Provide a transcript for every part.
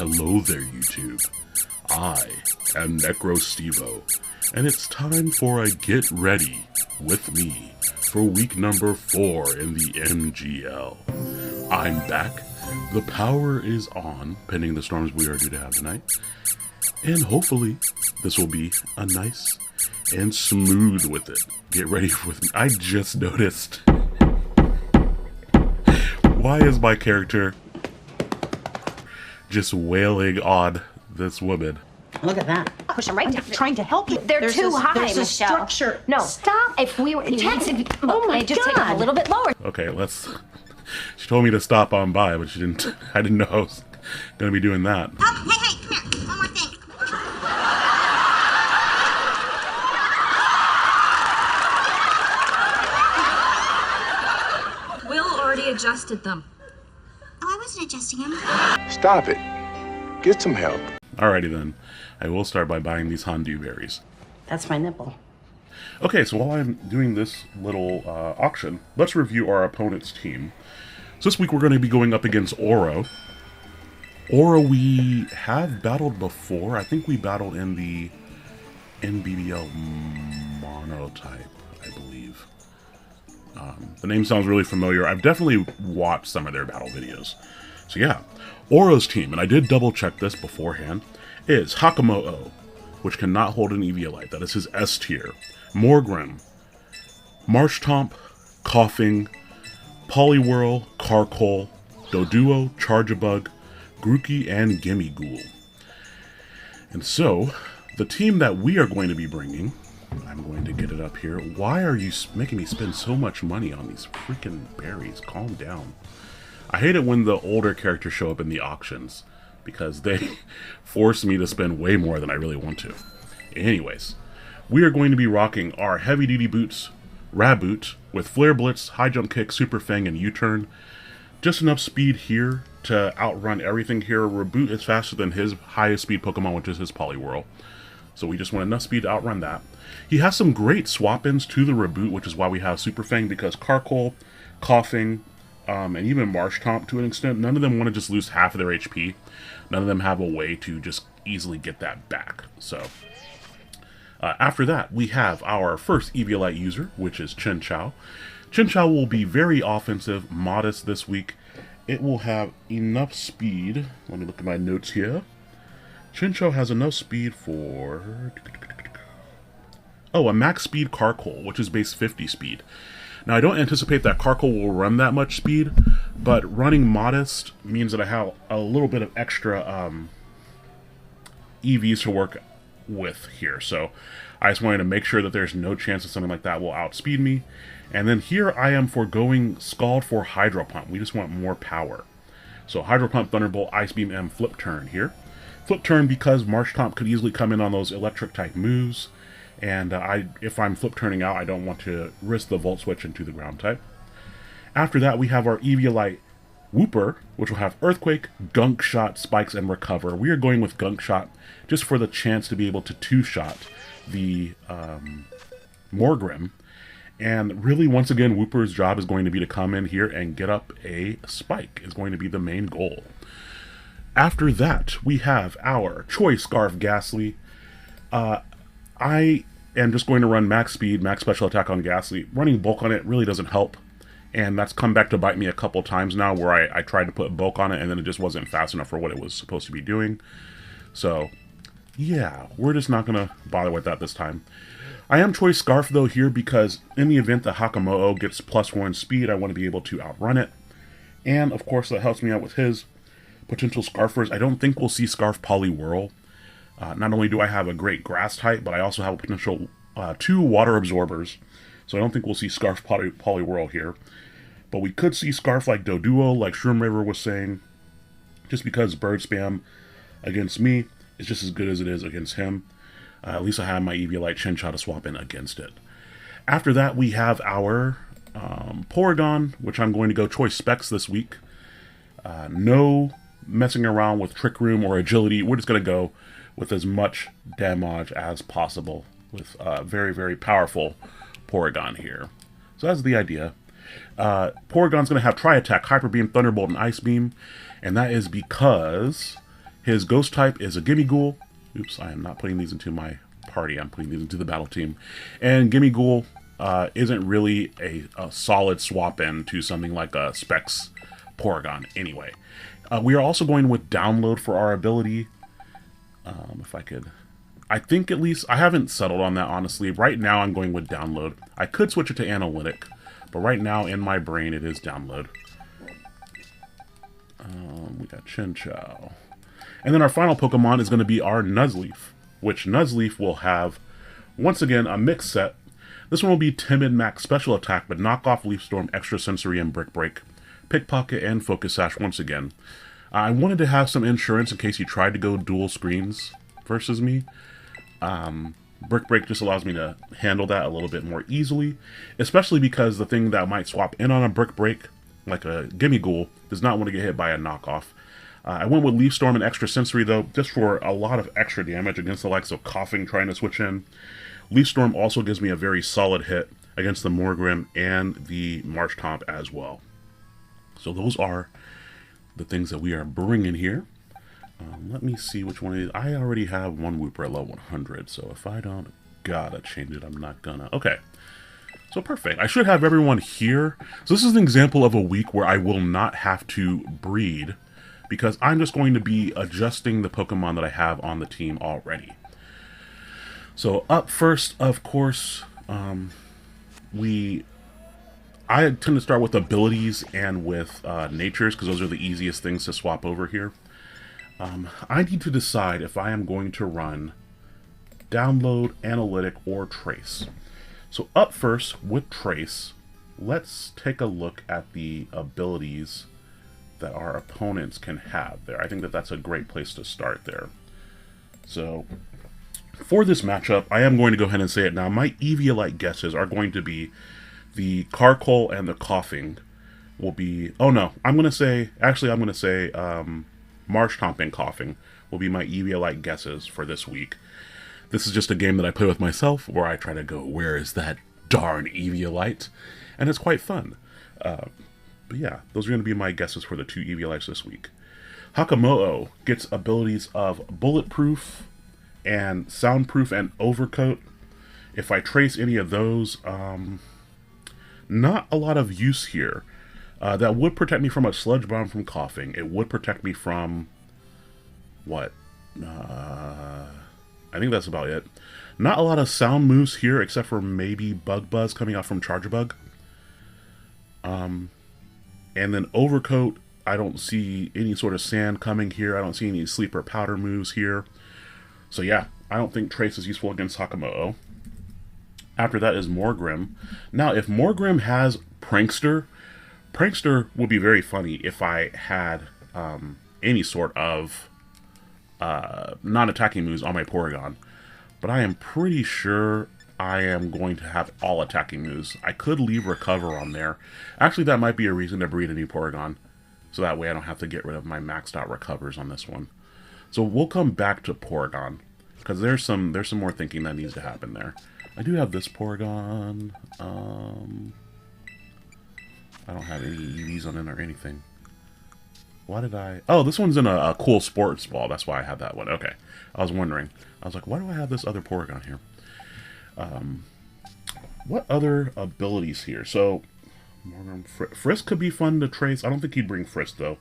Hello there, YouTube. I am Necrostevo, and it's time for a Get Ready with me for week number 4 in the MGL. I'm back, the power is on, pending the storms we are due to have tonight, and hopefully this will be a nice and smooth with it. Get ready with me. I just noticed. Why is my character just wailing on this woman? Look at that. Push them right down. Trying to help you. They're too high, there's a Michelle. structure. No. Stop. If we were intense, Oh my just take them a God. little bit lower. Okay, let's... She told me to stop on by, but she didn't... I didn't know I was going to be doing that. Oh, hey, come here. One more thing. Will already adjusted them. Oh, I wasn't adjusting him. Stop it. Get some help. Alrighty then. I will start by buying these Hondu berries. That's my nipple. Okay, so while I'm doing this little auction, let's review our opponent's team. So this week we're going to be going up against Oro. Oro we have battled before. I think we battled in the NBBL monotype, I believe. The name sounds really familiar. I've definitely watched some of their battle videos. So yeah, Oro's team, and I did double check this beforehand, is Hakamo'o, which cannot hold an Eviolite. That is his S tier. Morgrim, Marshtomp, Coughing, Poliwhirl, Carkol, Doduo, Charjabug, Grookey, and Gimmighoul. And so, the team that we are going to be bringing, I'm going to get it up here. Why are you making me spend so much money on these freaking berries? Calm down. I hate it when the older characters show up in the auctions, because they force me to spend way more than I really want to. Anyways, we are going to be rocking our heavy-duty boots, Raboot, with Flare Blitz, High Jump Kick, Super Fang, and U-Turn. Just enough speed here to outrun everything here. Raboot is faster than his highest speed Pokemon, which is his Poliwhirl. So we just want enough speed to outrun that. He has some great swap-ins to the Raboot, which is why we have Super Fang, because Carkol, Coughing, and even Marshtomp to an extent, none of them want to just lose half of their HP. None of them have a way to just easily get that back. So, after that, we have our first Eviolite user, which is Chinchou. Chinchou will be very offensive, modest this week. It will have enough speed. Let me look at my notes here. Chinchou has enough speed for... Oh, a max speed Carkol, which is base 50 speed. Now, I don't anticipate that Carkol will run that much speed, but running modest means that I have a little bit of extra EVs to work with here. So I just wanted to make sure that there's no chance that something like that will outspeed me. And then here I am foregoing Scald for Hydro Pump. We just want more power. So Hydro Pump, Thunderbolt, Ice Beam, and Flip Turn here. Flip Turn because Marshtomp could easily come in on those electric type moves. And if I'm flip turning out, I don't want to risk the Volt Switch into the ground type. After that, we have our Eviolite Wooper, which will have Earthquake, Gunk Shot, Spikes, and Recover. We are going with Gunk Shot just for the chance to be able to two-shot the Morgrim. And really, once again, Wooper's job is going to be to come in here and get up a Spike, is going to be the main goal. After that, we have our Choice Scarf Ghastly. I am just going to run max speed, max special attack on Ghastly. Running bulk on it really doesn't help, and that's come back to bite me a couple times now, where I tried to put bulk on it, and then it just wasn't fast enough for what it was supposed to be doing. So, yeah, we're just not going to bother with that this time. I am Choice Scarf, though, here, because in the event that Hakamo'o gets +1 speed, I want to be able to outrun it. And, of course, that helps me out with his potential Scarfers. I don't think we'll see Scarf Poliwhirl. Not only do I have a great grass type, but I also have a potential 2 water absorbers. So I don't think we'll see Scarf Poliwhirl here. But we could see Scarf like Doduo, like Shroom River was saying. Just because bird spam against me is just as good as it is against him. At least I have my Eviolite Chinchou to swap in against it. After that, we have our Porygon, which I'm going to go Choice Specs this week. No messing around with Trick Room or Agility. We're just going to go with as much damage as possible with very, very powerful Porygon here. So that's the idea. Porygon's going to have Tri-Attack, Hyper Beam, Thunderbolt, and Ice Beam, and that is because His ghost type is a Gimmighoul. Oops, I am not putting these into my party. I'm putting these into the battle team. And Gimmighoul isn't really a solid swap in to something like a Specs Porygon anyway. We are also going with Download for our ability. If I could... I think at least... I haven't settled on that, honestly. Right now, I'm going with Download. I could switch it to Analytic, but right now, in my brain, it is Download. We got Chinchou. And then our final Pokemon is going to be our Nuzleaf, which Nuzleaf will have, once again, a mixed set. This one will be Timid Max Special Attack, but knock off Leaf Storm, Extra Sensory, and Brick Break. Pickpocket and Focus Sash once again. I wanted to have some insurance in case he tried to go dual screens versus me. Brick Break just allows me to handle that a little bit more easily, especially because the thing that might swap in on a Brick Break, like a Gimmighoul, does not want to get hit by a knockoff. I went with Leaf Storm and Extra Sensory, though, just for a lot of extra damage against the likes of Coughing trying to switch in. Leaf Storm also gives me a very solid hit against the Morgrim and the Marshtomp as well. So those are the things that we are bringing here. Let me see which one it is. I already have one Wooper at level 100, so if I don't gotta change it, I'm not gonna. Okay. So perfect. I should have everyone here. So this is an example of a week where I will not have to breed, because I'm just going to be adjusting the Pokemon that I have on the team already. So up first, of course, I tend to start with abilities and with natures, because those are the easiest things to swap over here. I need to decide if I am going to run Download, Analytic, or Trace. So up first, with Trace, let's take a look at the abilities that our opponents can have there. I think that that's a great place to start there. So for this matchup, I am going to go ahead and say it now. My Eviolite guesses are going to be the Carkol and the Coughing will be... Oh no, I'm going to say Marshtomp and Coughing will be my Eviolite guesses for this week. This is just a game that I play with myself where I try to go, where is that darn Eviolite? And it's quite fun. But yeah, those are going to be my guesses for the two Eviolites this week. Hakamo'o gets abilities of Bulletproof and Soundproof and Overcoat. If I trace any of those, not a lot of use here. That would protect me from a Sludge Bomb from Coughing. It would protect me from... what? I think that's about it. Not a lot of sound moves here, except for maybe Bug Buzz coming out from Charjabug. And then Overcoat, I don't see any sort of sand coming here. I don't see any Sleeper Powder moves here. So yeah, I don't think Trace is useful against Hakamo'o. After that is Morgrim. Now, if Morgrim has Prankster, Prankster would be very funny if I had any sort of non-attacking moves on my Porygon. But I am pretty sure I am going to have all attacking moves. I could leave Recover on there. Actually, that might be a reason to breed a new Porygon. So that way I don't have to get rid of my maxed out Recovers on this one. So we'll come back to Porygon, because there's some more thinking that needs to happen there. I do have this Porygon. I don't have any EVs on it or anything. Why did I... Oh, this one's in a cool sports ball. That's why I have that one. Okay. I was wondering. I was like, why do I have this other Porygon here? What other abilities here? So, Frisk could be fun to trace. I don't think he'd bring Frisk, though.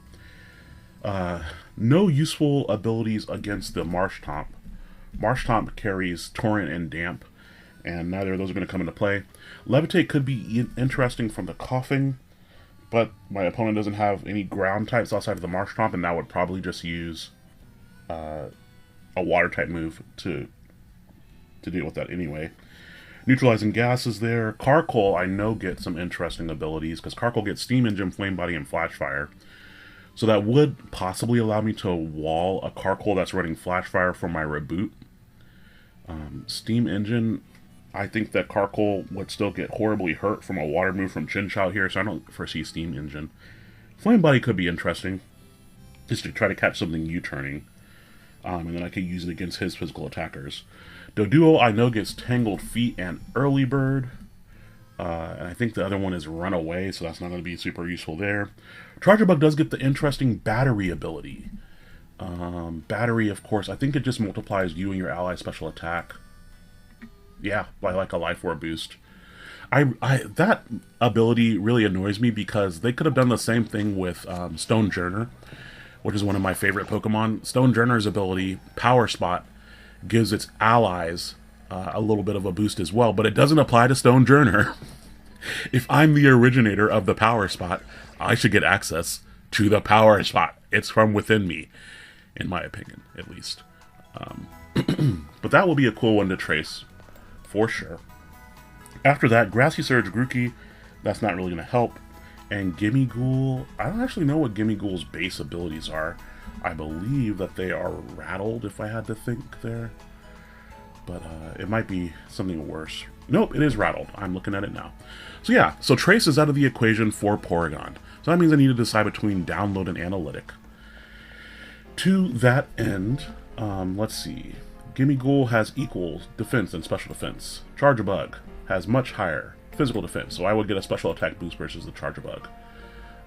No useful abilities against the Marshtomp. Marshtomp carries Torrent and Damp, and neither of those are going to come into play. Levitate could be interesting from the Coughing, but my opponent doesn't have any ground types outside of the Marshtomp, and that would probably just use a water type move to deal with that anyway. Neutralizing Gas is there. Carkol, I know, gets some interesting abilities, because Carkol gets Steam Engine, Flame Body, and Flash Fire. So that would possibly allow me to wall a Carkol that's running Flash Fire for my Reboot. Steam Engine, I think that Carkol would still get horribly hurt from a water move from Chinchou here, so I don't foresee Steam Engine. Flame Body could be interesting, just to try to catch something U-turning. And then I could use it against his physical attackers. Doduo, I know, gets Tangled Feet and Early Bird. And I think the other one is Runaway, so that's not going to be super useful there. Charjabug does get the interesting Battery ability. Battery, of course. I think it just multiplies you and your ally special attack. Yeah, by like a life orb boost. That ability really annoys me because they could have done the same thing with Stone Journer, which is one of my favorite Pokemon. Stone Journer's ability, Power Spot, gives its allies a little bit of a boost as well, but it doesn't apply to Stone Journer. If I'm the originator of the Power Spot, I should get access to the Power Spot. It's from within me, in my opinion, at least. But that will be a cool one to trace, for sure. After that, Grassy Surge Grookey, that's not really going to help. And Gimmighoul, I don't actually know what Gimmighoul's base abilities are. I believe that they are rattled, if I had to think there. But it might be something worse. Nope, it is rattled. I'm looking at it now. So yeah, so Trace is out of the equation for Porygon. So that means I need to decide between Download and Analytic. To that end, let's see. Gimmighoul has equal defense and special defense. Charjabug has much higher physical defense, so I would get a special attack boost versus the Charjabug.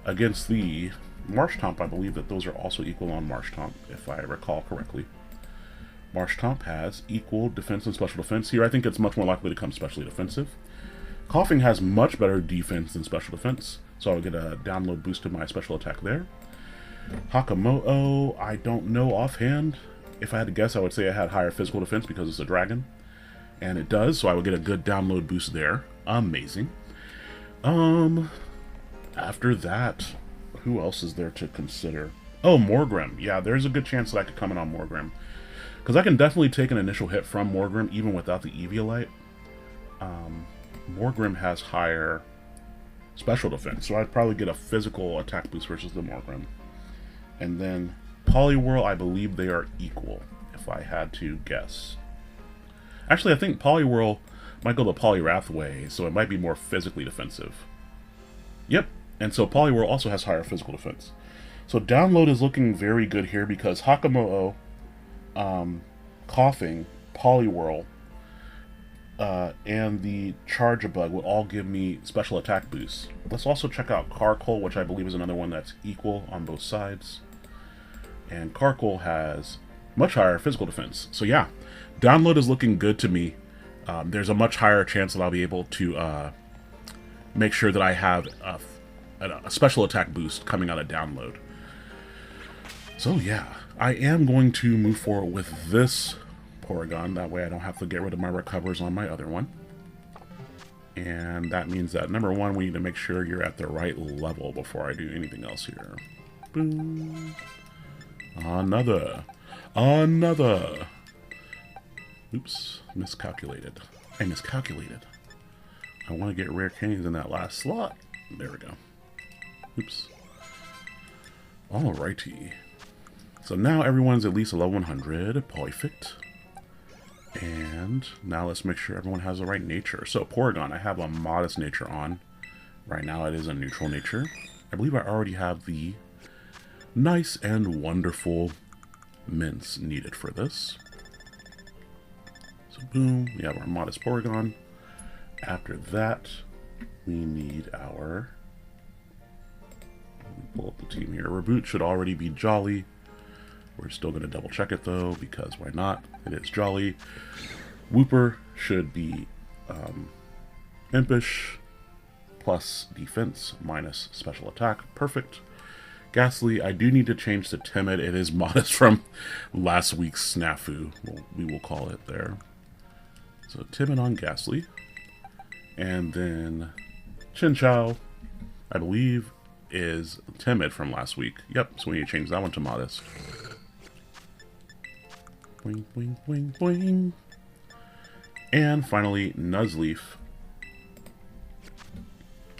Against the Marshtomp, I believe that those are also equal on Marshtomp, if I recall correctly. Marshtomp has equal defense and special defense. Here I think it's much more likely to come specially defensive. Coughing has much better defense than special defense, so I would get a download boost to my special attack there. Hakamo'o, I don't know offhand. If I had to guess, I would say I had higher physical defense because it's a dragon. And it does, so I would get a good download boost there. Amazing. After that, who else is there to consider? Oh, Morgrem. Yeah, there's a good chance that I could come in on Morgrem. Because I can definitely take an initial hit from Morgrem even without the Eviolite. Morgrem has higher special defense, so I'd probably get a physical attack boost versus the Morgrem. And then Poliwhirl, I believe they are equal, if I had to guess. Actually, I think Poliwhirl might go the Poliwrath way, so it might be more physically defensive. Yep, and so Poliwhirl also has higher physical defense. So download is looking very good here because Hakamo'o, Coughing, Poliwhirl, and the Charjabug will all give me special attack boosts. Let's also check out Carkol, which I believe is another one that's equal on both sides. And Carkol has much higher physical defense. So yeah, download is looking good to me. There's a much higher chance that I'll be able to make sure that I have a special attack boost coming out of download. So yeah, I am going to move forward with this Porygon. That way I don't have to get rid of my recovers on my other one. And that means that, number one, we need to make sure you're at the right level before I do anything else here. Boom. Another. Oops, miscalculated. I miscalculated. I want to get rare candies in that last slot. There we go. Oops. Alrighty. So now everyone's at least a level 100. Perfect. And now let's make sure everyone has the right nature. So Porygon, I have a modest nature on. Right now it is a neutral nature. I believe I already have the nice and wonderful mints needed for this. So boom, we have our modest Porygon. After that, we need our... Let me pull up the team here. Reboot should already be Jolly. We're still going to double check it though, because why not? It is Jolly. Wooper should be Impish, plus defense, minus special attack. Perfect. Ghastly, I do need to change to Timid. It is modest from last week's snafu, we will call it there. So Timid on Ghastly. And then Chinchou, I believe, is Timid from last week. Yep, so we need to change that one to modest. Boing, boing, boing, boing. And finally, Nuzleaf,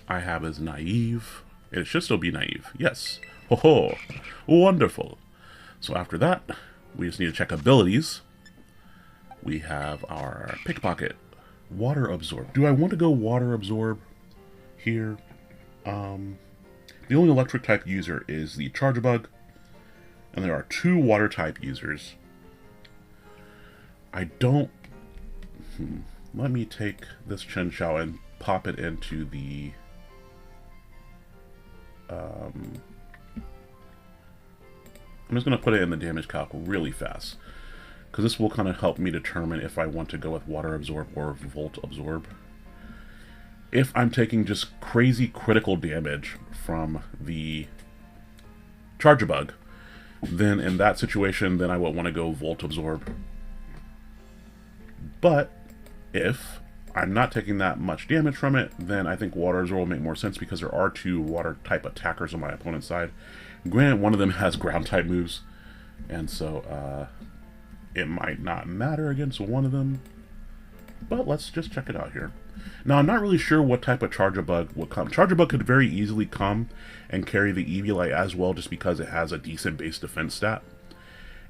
I have as Naive. It should still be Naive. Yes. Ho ho. Wonderful. So after that, we just need to check abilities. We have our Pickpocket. Water Absorb. Do I want to go Water Absorb here? The only electric type user is the Charjabug. And there are 2 water type users. I don't... Let me take this Chinchou and pop it into the... I'm just going to put it in the damage calc really fast, because this will kind of help me determine if I want to go with Water Absorb or Volt Absorb. If I'm taking just crazy critical damage from the Charge-a-Bug, then in that situation, then I would want to go Volt Absorb. But if I'm not taking that much damage from it, then I think Water Absorb will make more sense, because there are 2 water-type attackers on my opponent's side. Granted, one of them has ground-type moves, and so it might not matter against one of them. But let's just check it out here. Now, I'm not really sure what type of Charge-a-Bug will come. Charge-a-Bug could very easily come and carry the Eviolite as well, just because it has a decent base defense stat.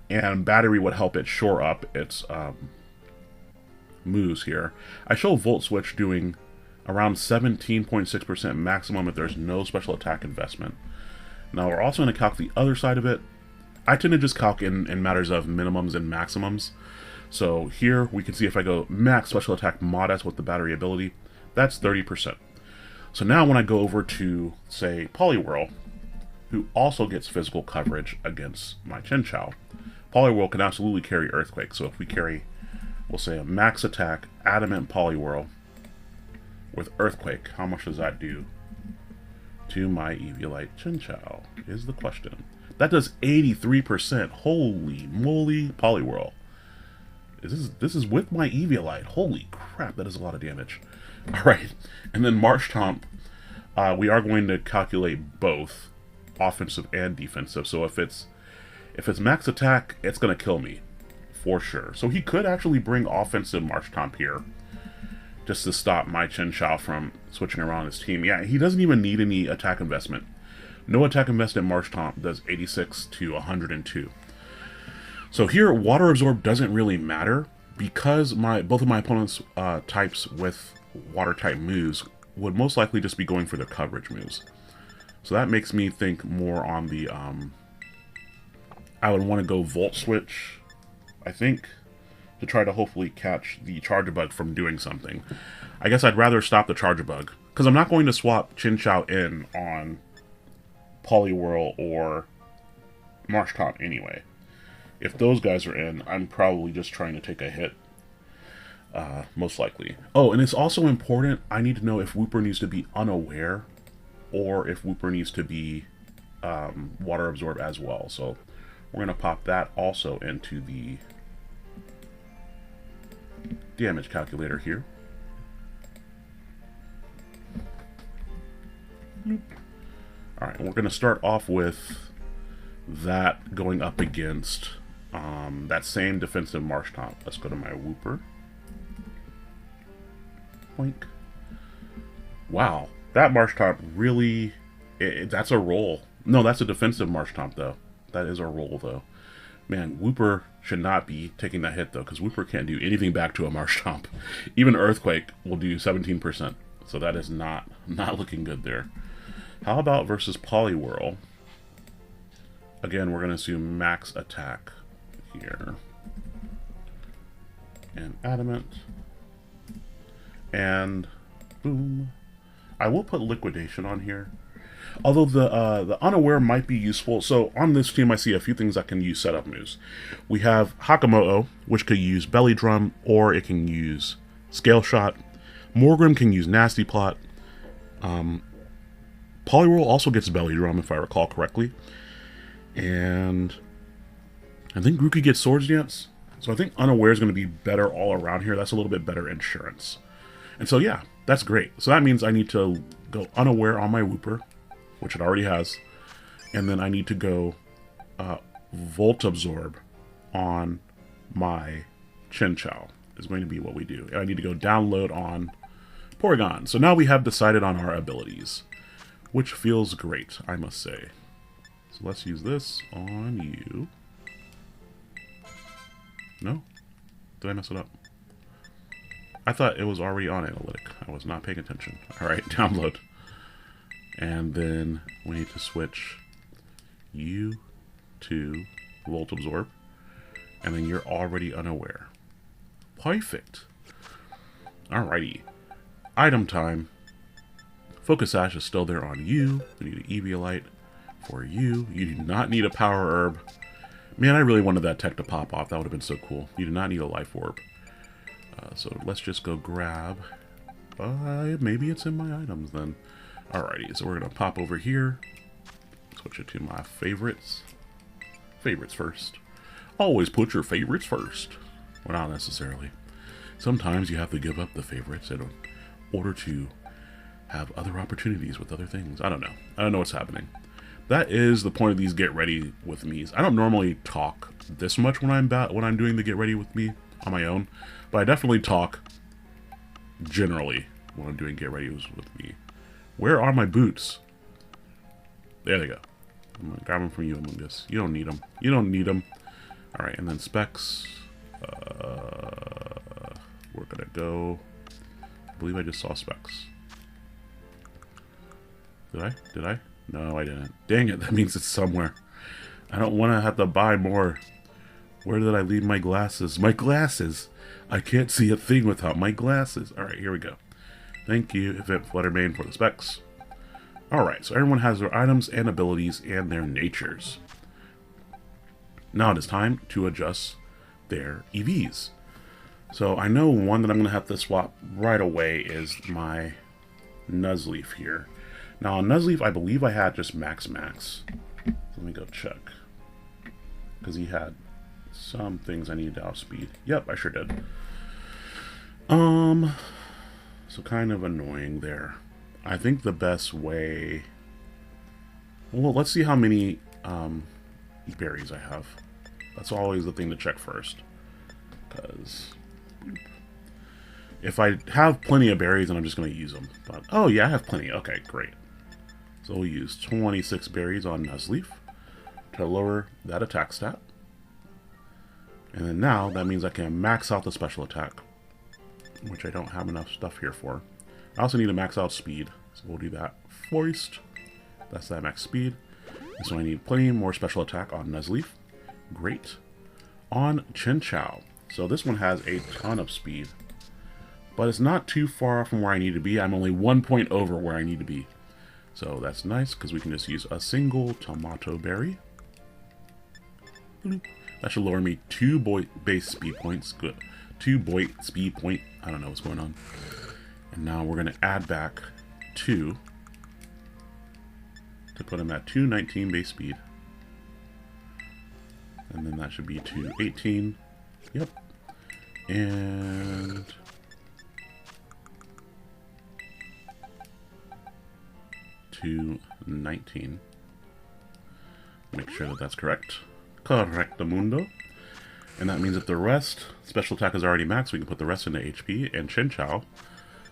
And Battery would help it shore up its moves here. I show Volt Switch doing around 17.6% maximum if there's no special attack investment. Now, we're also going to calc the other side of it. I tend to just calc in matters of minimums and maximums. So here we can see if I go max special attack modest with the battery ability, that's 30%. So now when I go over to, say, Poliwhirl, who also gets physical coverage against my Chinchou, Poliwhirl can absolutely carry Earthquake. So if we carry, we'll say, a max attack Adamant Poliwhirl with Earthquake, how much does that do to my Eviolite Chinchou is the question. That does 83%. Holy moly, Poliwhirl. This is with my Eviolite. Holy crap, that is a lot of damage. Alright, and then Marshtomp, we are going to calculate both offensive and defensive. So if it's max attack, it's going to kill me, for sure. So he could actually bring offensive Marshtomp here, just to stop my Chinchou from switching around his team. Yeah, he doesn't even need any attack investment. No attack investment Marshtomp does 86 to 102. So here, Water Absorb doesn't really matter, because both of my opponent's types with Water-type moves would most likely just be going for their coverage moves. So that makes me think more on the, I would want to go Volt Switch, I think, to try to hopefully catch the Charge-a-Bug from doing something. I guess I'd rather stop the Charge-a-Bug, because I'm not going to swap Chinchou in on Poliwhirl or Marshtomp anyway. If those guys are in, I'm probably just trying to take a hit, most likely. Oh, and it's also important, I need to know if Wooper needs to be unaware, or if Wooper needs to be Water Absorb as well. So we're going to pop that also into the damage calculator here. Alright, and we're going to start off with that going up against that same defensive Marshtomp. Let's go to my Wooper. Boink. Wow, that Marshtomp really... that's a roll. No, that's a defensive Marshtomp, though. That is a roll, though. Man, Wooper should not be taking that hit, though, because Wooper can't do anything back to a Marshtomp. Even Earthquake will do 17%. So that is not looking good there. How about versus Poliwhirl? Again, we're going to assume max attack here. And Adamant. And boom. I will put Liquidation on here. Although the Unaware might be useful. So on this team, I see a few things that can use setup moves. We have Hakamoto, which could use Belly Drum, or it can use Scale Shot. Morgrim can use Nasty Plot. Poliwhirl also gets Belly Drum, if I recall correctly. And I think Grookey gets Swords Dance. So I think Unaware is going to be better all around here. That's a little bit better insurance. And so yeah, that's great. So that means I need to go Unaware on my Wooper, which it already has. And then I need to go Volt Absorb on my Chinchou is going to be what we do. And I need to go Download on Porygon. So now we have decided on our abilities, which feels great, I must say. So let's use this on you. No? Did I mess it up? I thought it was already on Analytic. I was not paying attention. Alright, download. And then we need to switch you to Volt Absorb. And then you're already Unaware. Perfect. Alrighty. Item time. Focus Sash is still there on you. We need an Eviolite for you. You do not need a Power Herb. Man, I really wanted that tech to pop off. That would have been so cool. You do not need a life orb. So let's just go grab... maybe it's in my items then. Alrighty, so we're going to pop over here. Switch it to my favorites. Favorites first. Always put your favorites first. Well, not necessarily. Sometimes you have to give up the favorites in order to have other opportunities with other things. I don't know. I don't know what's happening. That is the point of these get ready with me's. I don't normally talk this much when I'm doing the get ready with me on my own, but I definitely talk generally when I'm doing get ready with me. Where are my boots? There they go. I'm gonna grab them from you, Among Us. You don't need them. You don't need them. All right, and then specs. We're gonna go. I believe I just saw specs. Did I? Did I? No, I didn't. Dang it, that means it's somewhere. I don't want to have to buy more. Where did I leave my glasses? My glasses! I can't see a thing without my glasses. Alright, here we go. Thank you, Event Fluttermane, for the specs. Alright, so everyone has their items and abilities and their natures. Now it is time to adjust their EVs. So I know one that I'm going to have to swap right away is my Nuzleaf here. Now, on Nuzleaf, I believe I had just max. Let me go check. Because he had some things I needed to outspeed. Yep, I sure did. So kind of annoying there. I think the best way... Well, let's see how many berries I have. That's always the thing to check first. Because... if I have plenty of berries, then I'm just going to use them. But, oh, yeah, I have plenty. Okay, great. So we'll use 26 berries on Nuzleaf to lower that attack stat. And then now, that means I can max out the special attack, which I don't have enough stuff here for. I also need to max out speed, so we'll do that first. That's that max speed. And so I need plenty more special attack on Nuzleaf. Great. On Chinchou. So this one has a ton of speed, but it's not too far from where I need to be. I'm only 1 point over where I need to be. So that's nice, because we can just use a single tomato berry. That should lower me 2 base speed points. Good. 2 speed point. I don't know what's going on. And now we're going to add back 2 to put him at 219 base speed. And then that should be 218. Yep. And... 219. Make sure that that's correct. Correctamundo. And that means that the rest, special attack is already maxed, we can put the rest into HP, and Chinchou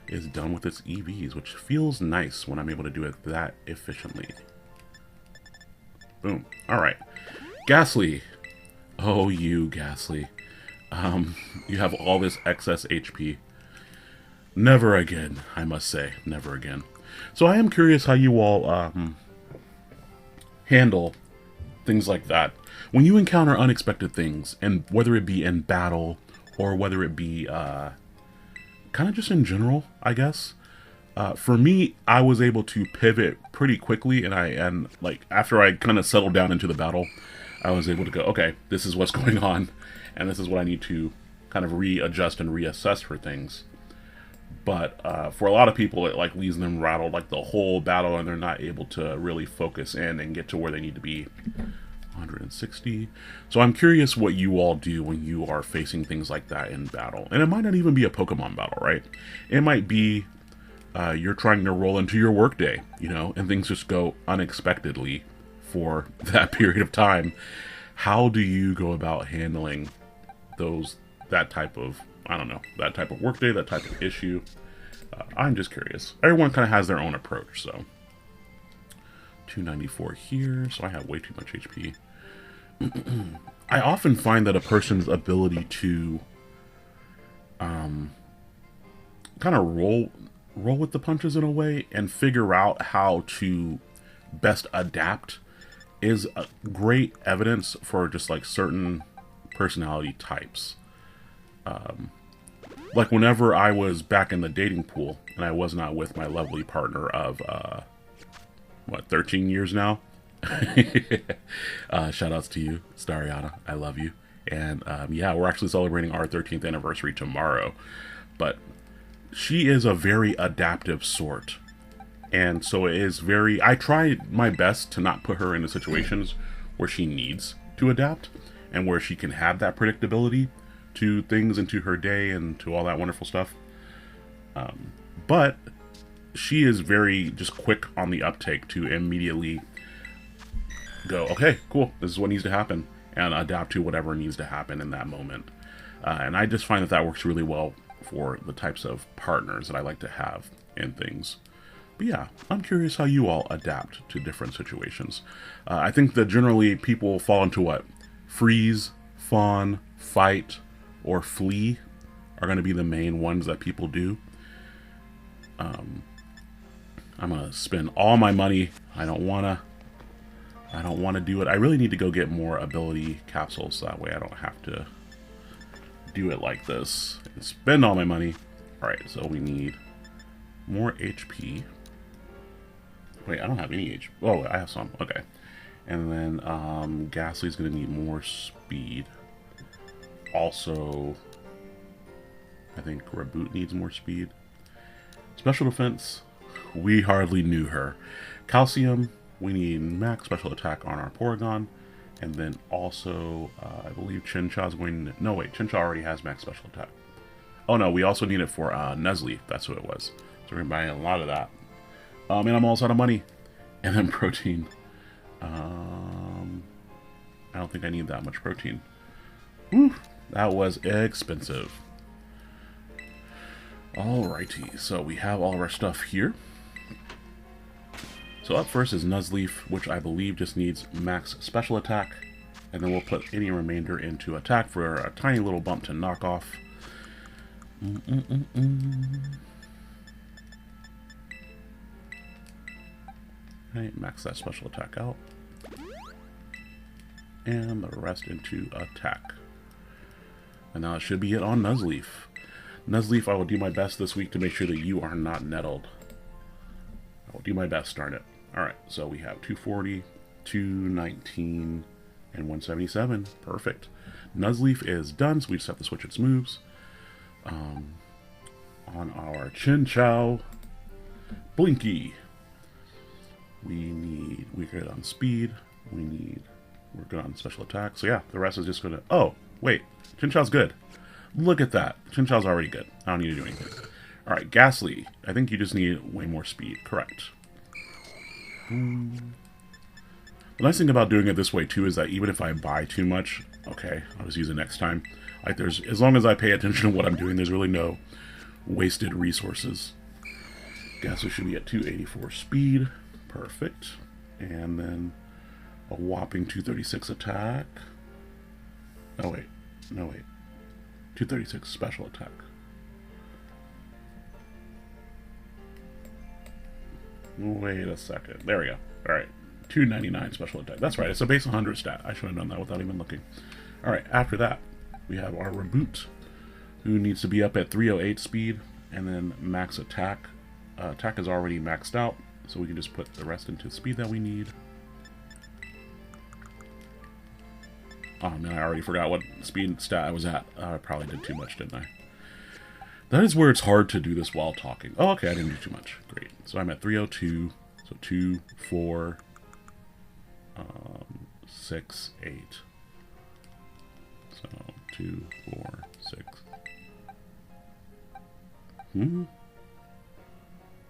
is done with its EVs, which feels nice when I'm able to do it that efficiently. Boom. Alright. Ghastly. Oh, you Ghastly. You have all this excess HP. Never again, I must say. Never again. So I am curious how you all handle things like that. When you encounter unexpected things, and whether it be in battle, or whether it be kind of just in general, I guess. For me, I was able to pivot pretty quickly, and like after I kind of settled down into the battle, I was able to go, okay, this is what's going on, and this is what I need to kind of readjust and reassess for things. But for a lot of people, it like leaves them rattled like the whole battle, and they're not able to really focus in and get to where they need to be. 160. So I'm curious what you all do when you are facing things like that in battle. And it might not even be a Pokemon battle, right? It might be you're trying to roll into your workday, you know, and things just go unexpectedly for that period of time. How do you go about handling that type of, I don't know, that type of workday, that type of issue? I'm just curious. Everyone kind of has their own approach, so. 294 here, so I have way too much HP. I often find that a person's ability to kind of roll with the punches in a way and figure out how to best adapt is a great evidence for just like certain personality types. Like whenever I was back in the dating pool and I was not with my lovely partner of 13 years now, Shout outs to you, Stariana. I love you. And yeah, we're actually celebrating our 13th anniversary tomorrow. But she is a very adaptive sort. And so it is very... I try my best to not put her into situations where she needs to adapt and where she can have that predictability to things and to her day and to all that wonderful stuff. But she is very just quick on the uptake to immediately go, okay, cool, this is what needs to happen, and adapt to whatever needs to happen in that moment. And I just find that that works really well for the types of partners that I like to have in things. But yeah, I'm curious how you all adapt to different situations. I think that generally people fall into what? Freeze, fawn, fight, or flee are going to be the main ones that people do. I'm going to spend all my money. I don't want to do it. I really need to go get more ability capsules so that way I don't have to do it like this and spend all my money. Alright, so we need more HP. Wait, I don't have any HP. Oh, I have some. Okay. And then Ghastly's going to need more speed. Also, I think Reboot needs more speed. Special defense, we hardly knew her. Calcium, we need max special attack on our Porygon. And then also, I believe Chincha's going to... No, wait, Chincha already has max special attack. Oh no, we also need it for Nuzleaf. That's who it was. So we're buying a lot of that. And I'm almost out of money. And then protein. I don't think I need that much protein. Whew, that was expensive. Alrighty, so we have all of our stuff here. So up first is Nuzleaf, which I believe just needs max special attack. And then we'll put any remainder into attack for a tiny little bump to knock off. Alright, max that special attack out. And the rest into attack. And now it should be it on Nuzleaf. Nuzleaf, I will do my best this week to make sure that you are not nettled. I will do my best, darn it. Alright, so we have 240, 219, and 177. Perfect. Nuzleaf is done, so we just have to switch its moves. On our Chinchou, Blinky. We're good on speed. We're good on special attack. So yeah, the rest is just gonna... Oh, wait. Chinchou's good. Look at that. Chinchou's already good. I don't need to do anything. Alright, Ghastly. I think you just need way more speed. Correct. The nice thing about doing it this way, too, is that even if I buy too much, okay, I'll just use it next time. Like, as long as I pay attention to what I'm doing, there's really no wasted resources. Ghastly should be at 284 speed. Perfect. And then a whopping 236 attack. Oh, wait. No, wait. 236 special attack. Wait a second. There we go. Alright. 299 special attack. That's right. It's a base 100 stat. I should have done that without even looking. Alright. After that, we have our Reboot, who needs to be up at 308 speed. And then max attack. Attack is already maxed out, so we can just put the rest into speed that we need. Oh man, I already forgot what speed stat I was at. I probably did too much, didn't I? That is where it's hard to do this while talking. Oh, okay, I didn't do too much. Great. So I'm at 302. So 2, 4, 6, 8. So 2, 4, 6.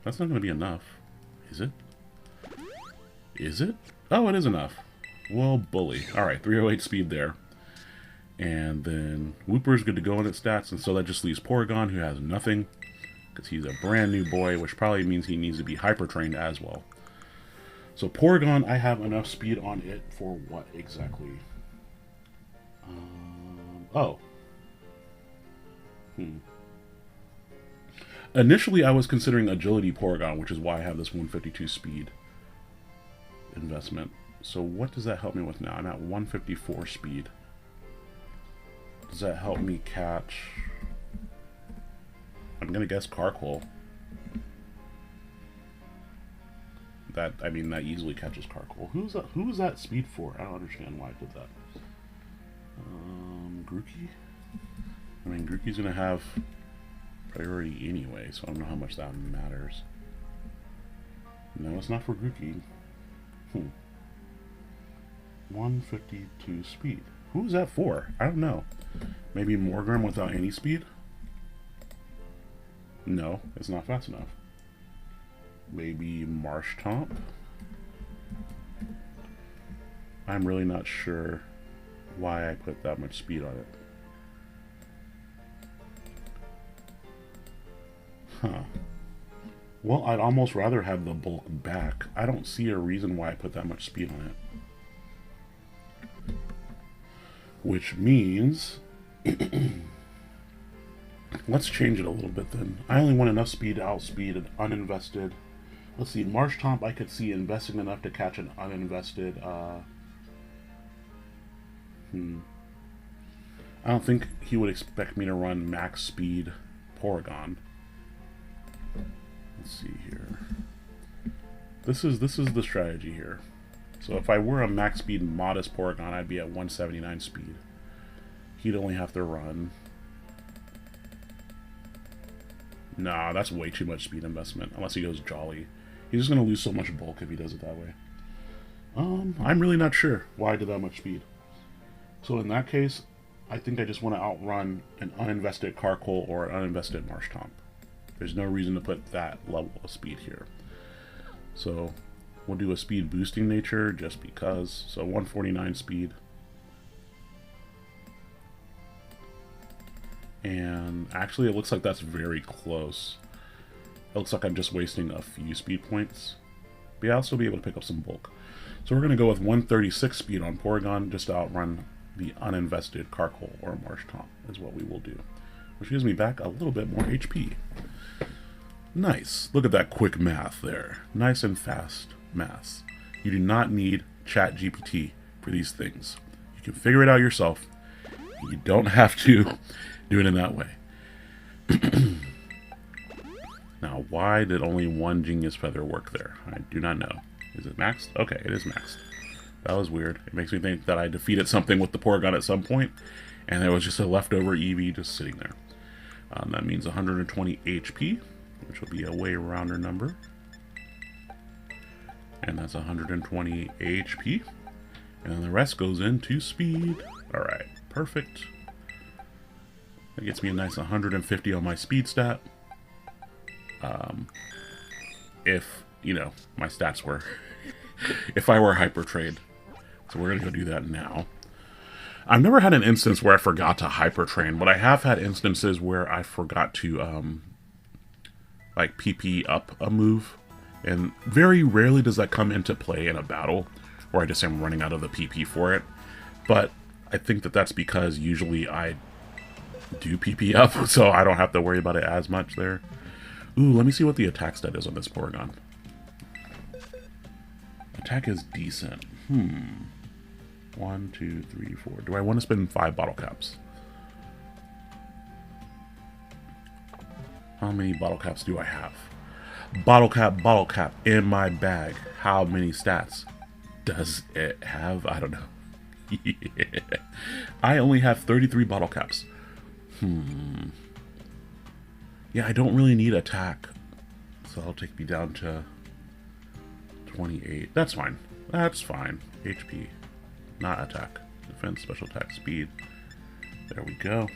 That's not going to be enough. Is it? Is it? Oh, it is enough. Well, bully. Alright, 308 speed there. And then Wooper's good to go in its stats, and so that just leaves Porygon, who has nothing. Because he's a brand new boy, which probably means he needs to be hyper-trained as well. So Porygon, I have enough speed on it for what exactly? Initially, I was considering Agility Porygon, which is why I have this 152 speed investment. So what does that help me with now? I'm at 154 speed. Does that help me catch... I'm going to guess Carkol. that, I mean, that easily catches Crepuscul. Who is that speed for? I don't understand why I did that. Grookey? I mean, Grookey's gonna have priority anyway, so I don't know how much that matters. No, it's not for Grookey. 152 speed. Who's that for? I don't know. Maybe Morgrim without any speed? No, it's not fast enough. Maybe Marshtomp? I'm really not sure why I put that much speed on it. Huh. Well, I'd almost rather have the bulk back. I don't see a reason why I put that much speed on it. Which means... let's change it a little bit then. I only want enough speed to outspeed an uninvested... Let's see, Marshtomp I could see investing enough to catch an uninvested... I don't think he would expect me to run max speed Porygon. Let's see here. This is the strategy here. So if I were a max speed modest Porygon, I'd be at 179 speed. He'd only have to run... Nah, that's way too much speed investment, unless he goes Jolly. He's just going to lose so much bulk if he does it that way. I'm really not sure why I did that much speed. So in that case, I think I just want to outrun an uninvested Crepuscul or an uninvested Marshtomp. There's no reason to put that level of speed here. So we'll do a speed boosting nature just because. So 149 speed. And actually it looks like that's very close. It looks like I'm just wasting a few speed points. But yeah, I'll still be able to pick up some bulk. So we're going to go with 136 speed on Porygon just to outrun the uninvested Crepuscul or Marshtomp is what we will do. Which gives me back a little bit more HP. Nice. Look at that quick math there. Nice and fast math. You do not need ChatGPT for these things. You can figure it out yourself. You don't have to do it in that way. Now, why did only one Genius Feather work there? I do not know. Is it maxed? Okay, it is maxed. That was weird. It makes me think that I defeated something with the Porygon at some point, and there was just a leftover Eevee just sitting there. That means 120 HP, which will be a way rounder number. And that's 120 HP. And then the rest goes into speed. Alright, perfect. That gets me a nice 150 on my speed stat. If, you know, my stats were... if I were Hyper Trade. So we're going to go do that now. I've never had an instance where I forgot to Hyper Train, but I have had instances where I forgot to, like, PP up a move. And very rarely does that come into play in a battle, where I just am running out of the PP for it. But I think that that's because usually I do PP up, so I don't have to worry about it as much there. Ooh, let me see what the attack stat is on this Porygon. Attack is decent. 1, 2, 3, 4. Do I want to spend 5 bottle caps? How many bottle caps do I have? Bottle cap in my bag. How many stats does it have? I don't know. Yeah. I only have 33 bottle caps. Yeah, I don't really need attack. So that'll take me down to 28. That's fine. That's fine. HP. Not attack. Defense, special attack, speed. There we go.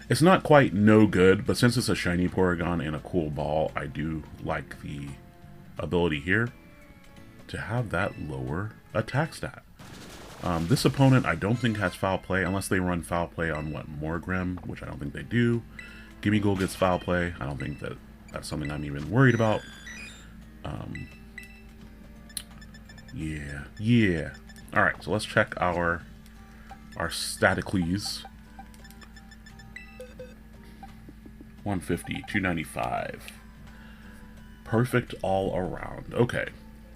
It's not quite no good, but since it's a shiny Porygon and a cool ball, I do like the ability here to have that lower attack stat. This opponent I don't think has foul play, unless they run foul play on, what, Morgrim, which I don't think they do. Gimmighoul gets foul play. I don't think that that's something I'm even worried about. Yeah. Alright, so let's check our Staticles. 150, 295. Perfect all around. Okay,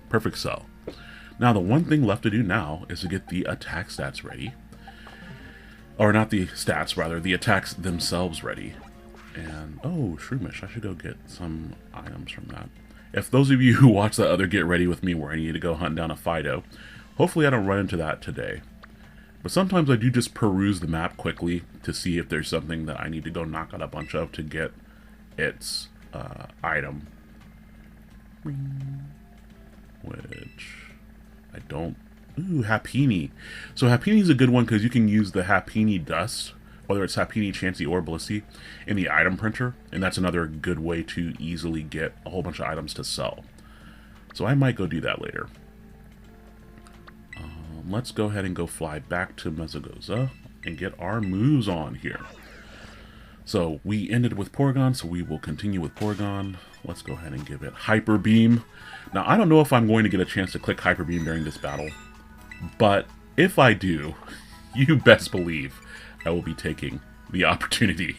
perfect so. Now the one thing left to do now is to get the attack stats ready. Or not the stats, rather, the attacks themselves ready. And, oh, Shroomish, I should go get some items from that. If those of you who watch that other Get Ready With Me where I need to go hunt down a Fido, hopefully I don't run into that today. But sometimes I do just peruse the map quickly to see if there's something that I need to go knock out a bunch of to get its item. Which I don't... Ooh, Happini. So Happini is a good one because you can use the Happini dust, whether it's Happini, Chansey, or Blissey, in the item printer. And that's another good way to easily get a whole bunch of items to sell. So I might go do that later. Let's go ahead and go fly back to Mesagoza and get our moves on here. So we ended with Porygon, so we will continue with Porygon. Let's go ahead and give it Hyper Beam. Now, I don't know if I'm going to get a chance to click Hyper Beam during this battle, but if I do, you best believe I will be taking the opportunity.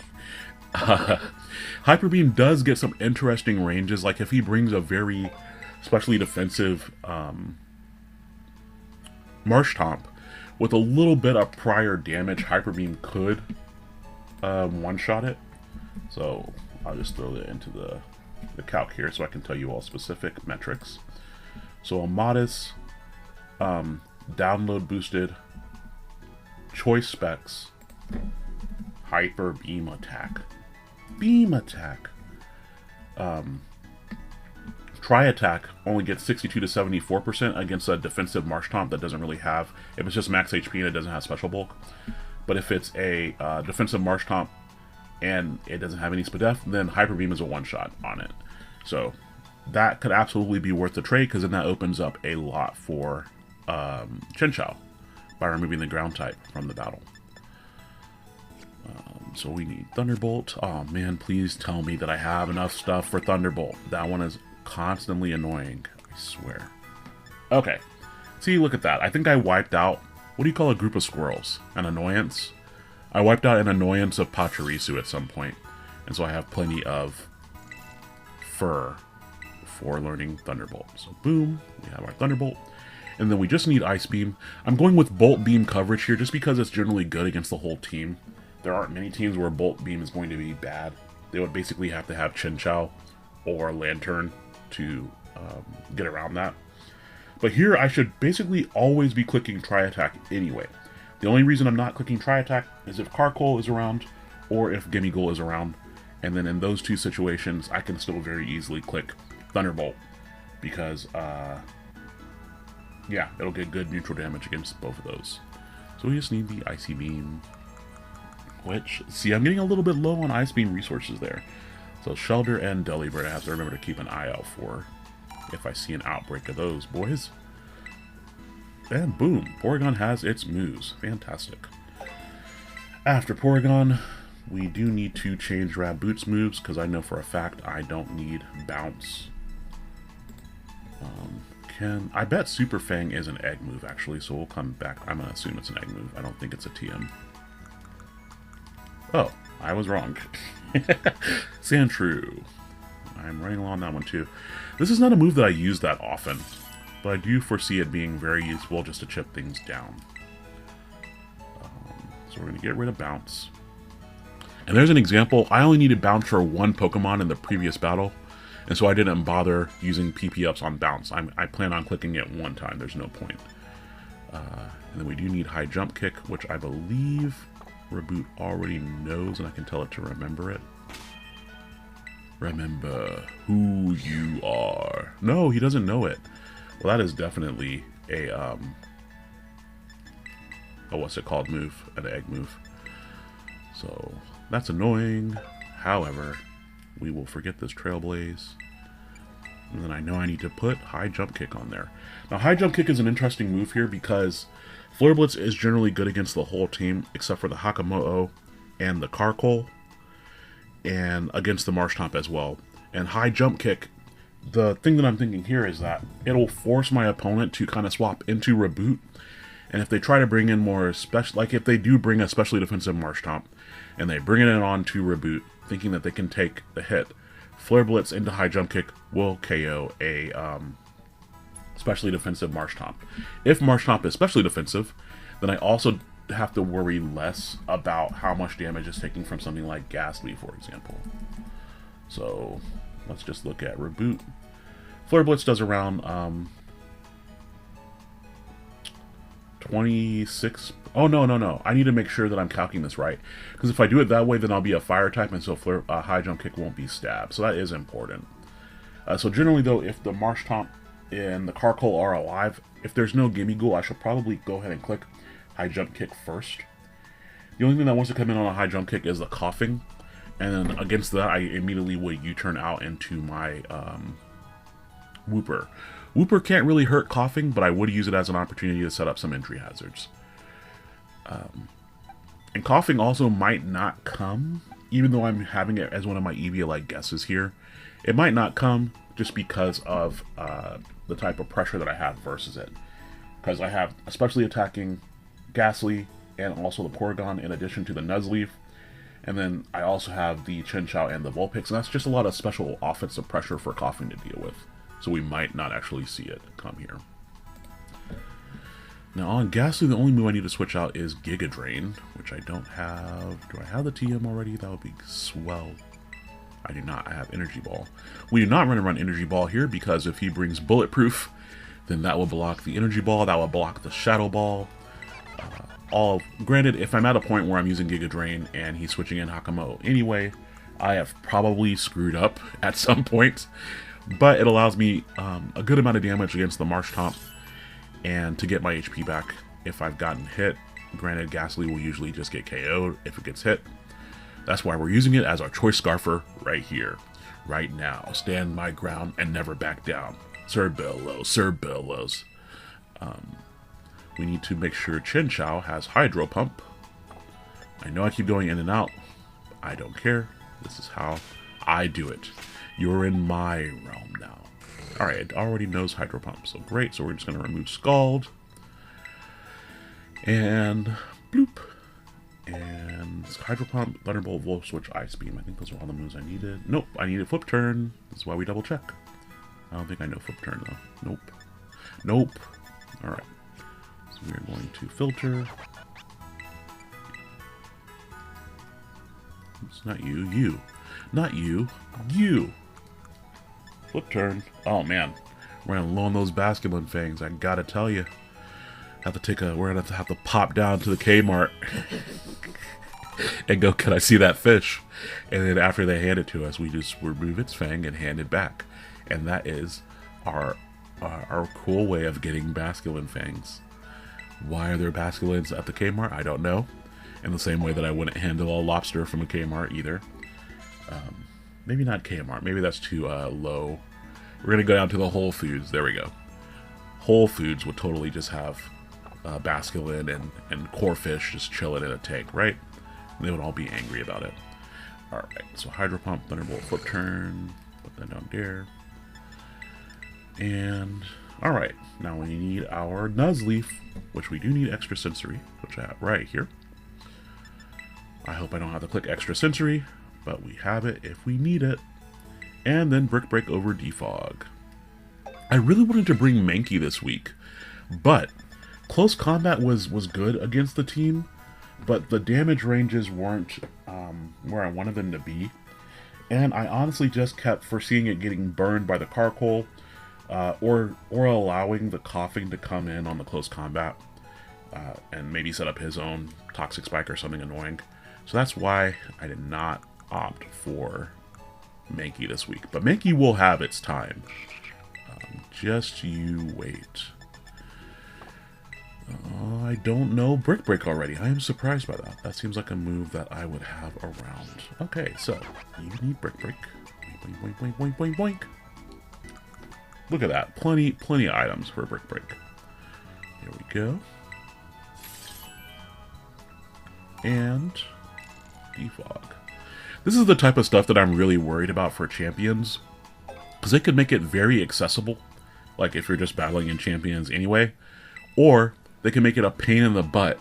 Hyper Beam does get some interesting ranges, like if he brings a very specially defensive Marshtomp with a little bit of prior damage, Hyper Beam could one-shot it. So I'll just throw it into the calc here so I can tell you all specific metrics. So a modest download boosted choice specs Hyper Beam attack. Beam attack. Tri attack only gets 62 to 74% against a defensive Marshtomp that doesn't really have, if it's just max HP and it doesn't have special bulk. But if it's a defensive Marshtomp and it doesn't have any Spadef, then Hyper Beam is a one-shot on it. So that could absolutely be worth the trade, because then that opens up a lot for Chinchou by removing the ground type from the battle. So we need Thunderbolt. Oh man, please tell me that I have enough stuff for Thunderbolt. That one is constantly annoying, I swear. Okay, see, look at that. I think I wiped out, what do you call a group of squirrels? An annoyance? I wiped out an annoyance of Pachirisu at some point, and so I have plenty of fur for learning Thunderbolt. So boom, we have our Thunderbolt. And then we just need Ice Beam. I'm going with Bolt Beam coverage here just because it's generally good against the whole team. There aren't many teams where Bolt Beam is going to be bad. They would basically have to have Chinchou or Lantern to get around that. But here I should basically always be clicking Tri-Attack anyway. The only reason I'm not clicking Tri-Attack is if Carkol is around or if Gimmighoul is around. And then in those two situations, I can still very easily click Thunderbolt because, yeah, it'll get good neutral damage against both of those. So we just need the Icy Beam, which, see, I'm getting a little bit low on Ice Beam resources there. So Shelter and Delibird I have to remember to keep an eye out for if I see an outbreak of those boys. And boom, Porygon has its moves. Fantastic. After Porygon, we do need to change Raboot's moves, because I know for a fact I don't need Bounce. I bet Super Fang is an egg move, actually, so we'll come back. I'm going to assume it's an egg move. I don't think it's a TM. Oh, I was wrong. Sandshrew. I'm running along that one too. This is not a move that I use that often, but I do foresee it being very useful just to chip things down. So we're going to get rid of Bounce. And there's an example. I only needed Bounce for one Pokemon in the previous battle, and so I didn't bother using PP ups on Bounce. I plan on clicking it one time. There's no point. And then we do need High Jump Kick, which I believe Raboot already knows, and I can tell it to remember it. Remember who you are. No, he doesn't know it. Well, that is definitely a, what's it called move? An egg move. So, that's annoying. However, we will forget this Trailblaze. And then I know I need to put High Jump Kick on there. Now, High Jump Kick is an interesting move here because Flare Blitz is generally good against the whole team, except for the Hakamoto and the Carkol, and against the Marshtomp as well. And High Jump Kick, the thing that I'm thinking here is that it'll force my opponent to kind of swap into Raboot. And if they try to bring in more special, like if they do bring a specially defensive Marshtomp, and they bring it on to Raboot, thinking that they can take the hit, Flare Blitz into High Jump Kick will KO a specially defensive Marshtomp. If Marshtomp is specially defensive, then I also have to worry less about how much damage is taking from something like Ghastly, for example. So let's just look at Raboot. Flare Blitz does around 26. Oh, no. I need to make sure that I'm calculating this right. Because if I do it that way, then I'll be a fire type, and so high jump kick won't be stabbed. So that is important. So generally, though, if the Marshtomp and the Carkol are alive, if there's no Gimme Ghoul, I should probably go ahead and click high jump kick first. The only thing that wants to come in on a high jump kick is the coughing. And then against that, I immediately would U-turn out into my Whooper. Whooper can't really hurt coughing, but I would use it as an opportunity to set up some entry hazards. And coughing also might not come, even though I'm having it as one of my Eevee-like guesses here. It might not come just because of the type of pressure that I have versus it. Because I have especially attacking Ghastly and also the Porygon in addition to the Nuzleaf. And then I also have the Chinchou and the Vulpix, and that's just a lot of special offensive pressure for coughing to deal with. So we might not actually see it come here. Now on Ghastly, the only move I need to switch out is Giga Drain, which I don't have. Do I have the TM already? That would be swell. I do not. I have Energy Ball. We do not run Energy Ball here because if he brings Bulletproof, then that will block the Energy Ball. That will block the Shadow Ball. Granted, if I'm at a point where I'm using Giga Drain and he's switching in Hakamo anyway, I have probably screwed up at some point. But it allows me a good amount of damage against the Marshtomp and to get my HP back if I've gotten hit. Granted, Ghastly will usually just get KO'd if it gets hit. That's why we're using it as our Choice Scarfer right here. Right now. Stand my ground and never back down. Sir Billows, Sir Billows. We need to make sure Chinchou has Hydro Pump. I know I keep going in and out. I don't care. This is how I do it. You're in my realm now. Alright, it already knows Hydro Pump, so great. So we're just going to remove Scald. And bloop. And Hydro Pump, Thunderbolt, Volt Switch, Ice Beam. I think those are all the moves I needed. Nope, I needed Flip Turn. That's why we double check. I don't think I know Flip Turn though. Nope. Nope. Alright. So we're going to filter. It's not you. You. Not you. You. Flip Turn. Oh man. We're running low on those Basculin Fangs. I gotta tell you. We're gonna have to pop down to the Kmart and go, can I see that fish? And then after they hand it to us, we just remove its fang and hand it back. And that is our cool way of getting Basculin Fangs. Why are there Basculins at the Kmart? I don't know. In the same way that I wouldn't handle a lobster from a Kmart either. Maybe not Kmart. Maybe that's too low. We're going to go down to the Whole Foods. There we go. Whole Foods would totally just have Basculin and Corefish just chilling in a tank, right? And they would all be angry about it. Alright, so Hydro Pump, Thunderbolt, Flip Turn. Put that down there. And, alright. Now we need our Nuzleaf, which we do need Extra Sensory, which I have right here. I hope I don't have to click Extra Sensory, but we have it if we need it. And then Brick Break over Defog. I really wanted to bring Mankey this week, but Close Combat was good against the team, but the damage ranges weren't where I wanted them to be. And I honestly just kept foreseeing it getting burned by the Carkol, or allowing the coughing to come in on the Close Combat, and maybe set up his own Toxic Spike or something annoying. So that's why I did not opt for Mankey this week. But Mankey will have its time. Just you wait. I don't know Brick Break already. I am surprised by that. That seems like a move that I would have around. Okay, so you need Brick Break. Boink, boink, boink, boink, boink, boink. Look at that. Plenty of items for Brick Break. Here we go. And Defog. This is the type of stuff that I'm really worried about for champions, because it could make it very accessible, like if you're just battling in champions anyway, or they can make it a pain in the butt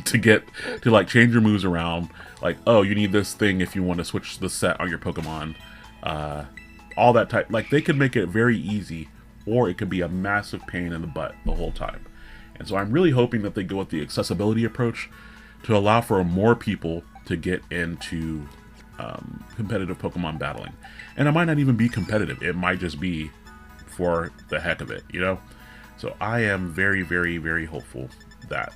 to like change your moves around, like, oh, you need this thing if you want to switch the set on your Pokemon, all that type. Like, they could make it very easy, or it could be a massive pain in the butt the whole time. And so I'm really hoping that they go with the accessibility approach to allow for more people to get into competitive Pokemon battling. And it might not even be competitive. It might just be for the heck of it, you know? So I am very, very, very hopeful that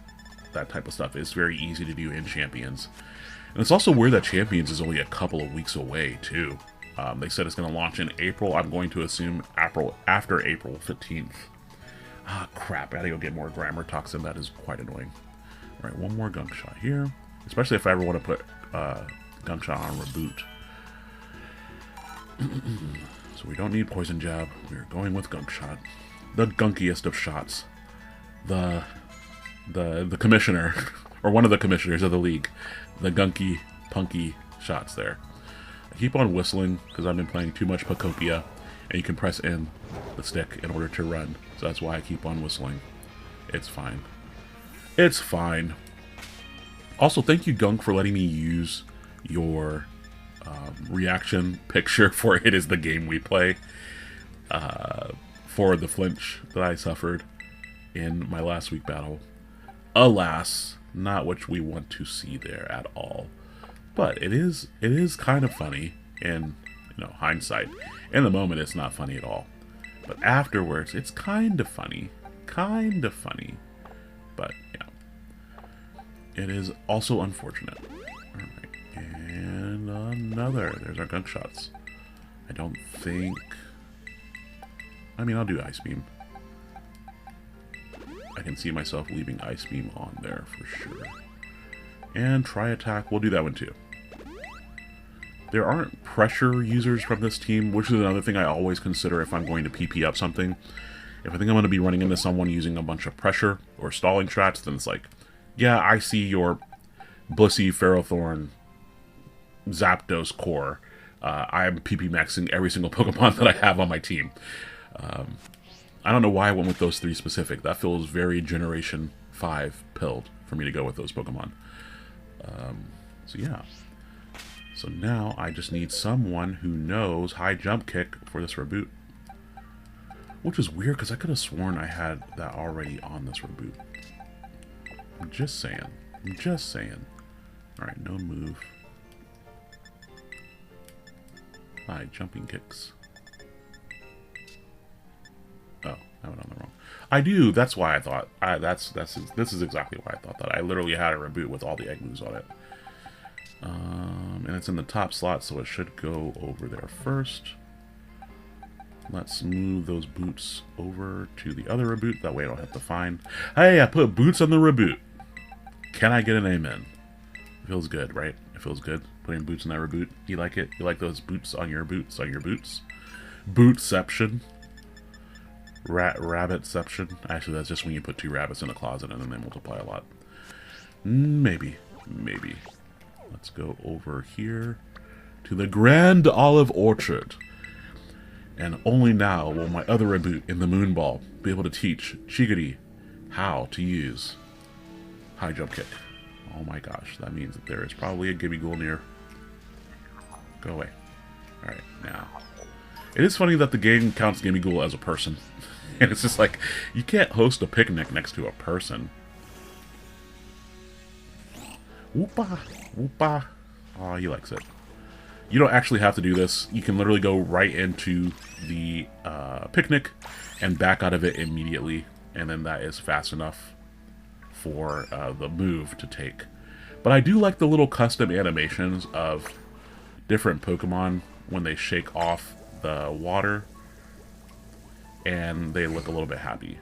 that type of stuff is very easy to do in Champions. And it's also weird that Champions is only a couple of weeks away, too. They said it's going to launch in April. I'm going to assume after April 15th. Ah, crap. I gotta go get more Grammar Toxin. That is quite annoying. Alright, one more Gunk Shot here. Especially if I ever want to put Gunk Shot on Reboot. So we don't need Poison Jab. We're going with Gunk Shot. The gunkiest of shots. The commissioner, or one of the commissioners of the league. The gunky, punky shots there. I keep on whistling because I've been playing too much Pacopia, and you can press in the stick in order to run. So that's why I keep on whistling. It's fine. It's fine. Also, thank you, Gunk, for letting me use your reaction picture for It Is the Game We Play for the flinch that I suffered in my last week battle. Alas, not what we want to see there at all. But it is kind of funny in, you know, hindsight. In the moment, it's not funny at all. But afterwards, it's kind of funny. Kind of funny. But, yeah. It is also unfortunate. Alright. And another. There's our Gunk Shots. I don't think... I mean, I'll do Ice Beam. I can see myself leaving Ice Beam on there for sure. And Tri Attack, we'll do that one too. There aren't pressure users from this team, which is another thing I always consider if I'm going to PP up something. If I think I'm going to be running into someone using a bunch of pressure or stalling strats, then it's like, yeah, I see your Blissey, Ferrothorn, Zapdos core. I'm PP maxing every single Pokemon that I have on my team. I don't know why I went with those three specific. That feels very Generation 5 pilled for me to go with those Pokemon. So yeah. So now I just need someone who knows High Jump Kick for this reboot. Which is weird because I could have sworn I had that already on this reboot. I'm just saying. I'm just saying. Alright, no move. High Jumping Kicks. Oh, I went on the wrong. I do. That's why I thought. This is exactly why I thought that. I literally had a reboot with all the egg moves on it. And it's in the top slot, so it should go over there first. Let's move those boots over to the other reboot. That way I don't have to find. Hey, I put boots on the reboot. Can I get an amen? It feels good, right? It feels good putting boots in that reboot. You like it? You like those boots on your boots? On your boots? Bootception. Rabbitception. Actually, that's just when you put two rabbits in a closet and then they multiply a lot. Maybe. Maybe. Let's go over here to the Grand Olive Orchard. And only now will my other reboot in the Moonball be able to teach Chigiri how to use High Jump Kick. Oh my gosh, that means that there is probably a Gimmighoul near. Go away. Alright, now. It is funny that the game counts Gimmighoul as a person. And it's just like, you can't host a picnic next to a person. Whoopa! Whoopa! Oh, he likes it. You don't actually have to do this. You can literally go right into the picnic and back out of it immediately. And then that is fast enough for the move to take. But I do like the little custom animations of different Pokemon when they shake off the water. And they look a little bit happy.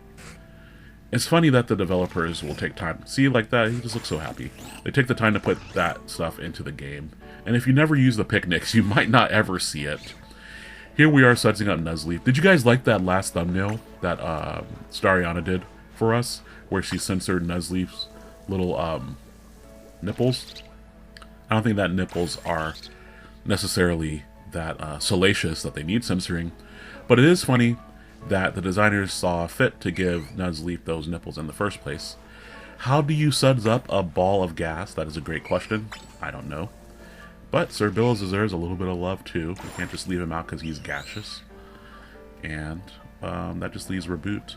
It's funny that the developers will take time. See, like that, he just looks so happy. They take the time to put that stuff into the game. And if you never use the picnics, you might not ever see it. Here we are sudsing up Nuzleaf. Did you guys like that last thumbnail that Stariana did for us? Where she censored Nuzleaf's little nipples? I don't think that nipples are necessarily that salacious that they need censoring. But it is funny that the designers saw fit to give Nuzleaf those nipples in the first place. How do you suds up a ball of gas? That is a great question. I don't know. But Sir Bill deserves a little bit of love too. We can't just leave him out because he's gaseous. And that just leaves Reboot.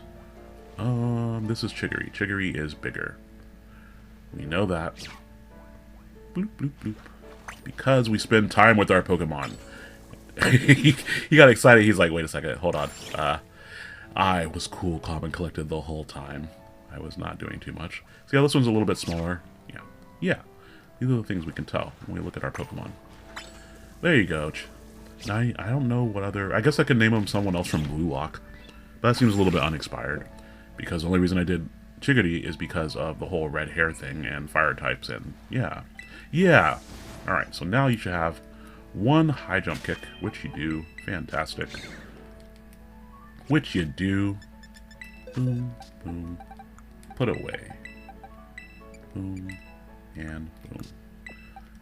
This is Chigiri. Chigiri is bigger. We know that. Bloop, bloop, bloop. Because we spend time with our Pokemon. He got excited. He's like, wait a second, hold on. I was cool, calm, and collected the whole time. I was not doing too much. See how this one's a little bit smaller? Yeah. Yeah. These are the things we can tell when we look at our Pokemon. There you go. Now, I don't know what other... I guess I could name him someone else from Blue Lock. But that seems a little bit uninspired. Because the only reason I did Chickadee is because of the whole red hair thing and fire types and... Yeah. Yeah! Alright, so now you should have one high jump kick, which you do. Fantastic. Which you do. Boom, boom. Put away. Boom, and boom.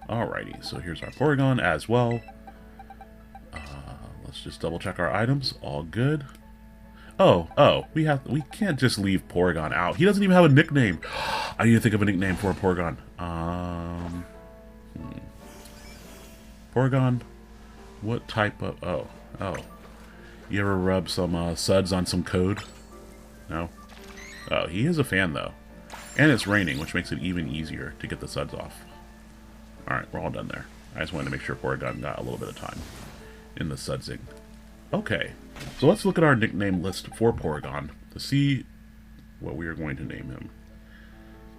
Alrighty, so here's our Porygon as well. Let's just double check our items. All good. Oh, we can't just leave Porygon out. He doesn't even have a nickname. I need to think of a nickname for a Porygon. Porygon, what type of... Oh. You ever rub some suds on some code? No? Oh, he is a fan, though. And it's raining, which makes it even easier to get the suds off. Alright, we're all done there. I just wanted to make sure Porygon got a little bit of time in the sudsing. Okay, so let's look at our nickname list for Porygon to see what we are going to name him.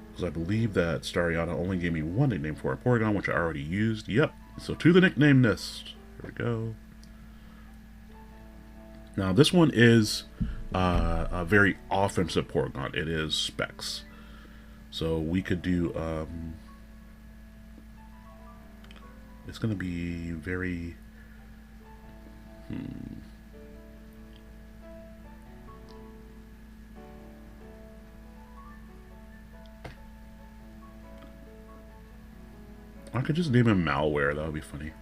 Because I believe that Stariana only gave me one nickname for a Porygon, which I already used. Yep, so to the nickname list. Here we go. Now, this one is a very offensive Porygon. It is Specs. So we could do... it's going to be very... I could just name him Malware. That would be funny.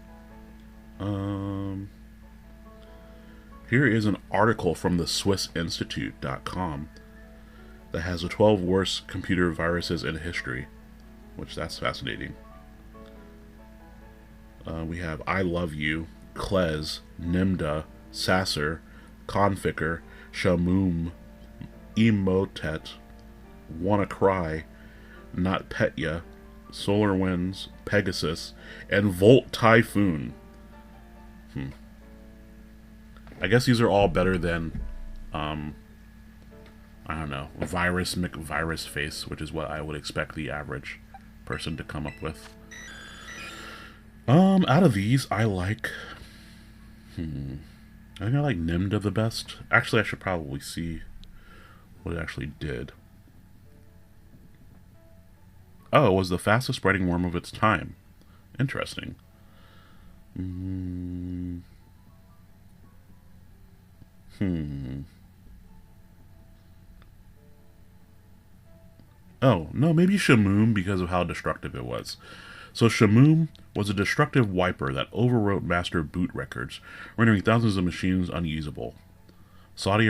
Here is an article from the SwissInstitute.com that has the 12 worst computer viruses in history, which that's fascinating. We have I Love You, Klez, Nimda, Sasser, Conficker, Shamoom, Emotet, Wanna Cry, Not Petya, Solar Winds, Pegasus, and Volt Typhoon. I guess these are all better than, I don't know, Virus McVirus Face, which is what I would expect the average person to come up with. Out of these, I like, I think I like Nimda the best. Actually, I should probably see what it actually did. Oh, it was the fastest spreading worm of its time. Interesting. Oh, no, maybe Shamoom because of how destructive it was. So Shamoom was a destructive wiper that overwrote master boot records, rendering thousands of machines unusable. Saudi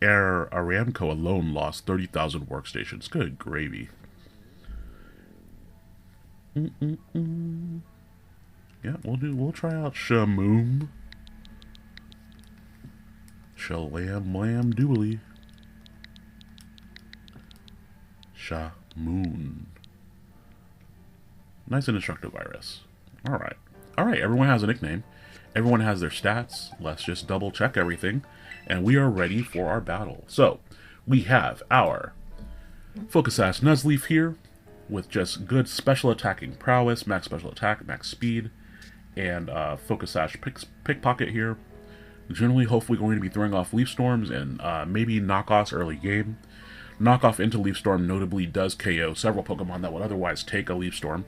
Aramco alone lost 30,000 workstations. Good gravy. Yeah, we'll try out Shamoom. Shalam lam dooley. Shamoon. Nice and destructive virus. Alright. Alright, everyone has a nickname. Everyone has their stats. Let's just double check everything. And we are ready for our battle. So, we have our Focus Sash Nuzleaf here, with just good special attacking prowess, max special attack, max speed, and Focus Sash Pickpocket here. Generally, hopefully going to be throwing off Leaf Storms and maybe knockoffs early game. Knockoff into Leaf Storm notably does KO several Pokemon that would otherwise take a Leaf Storm.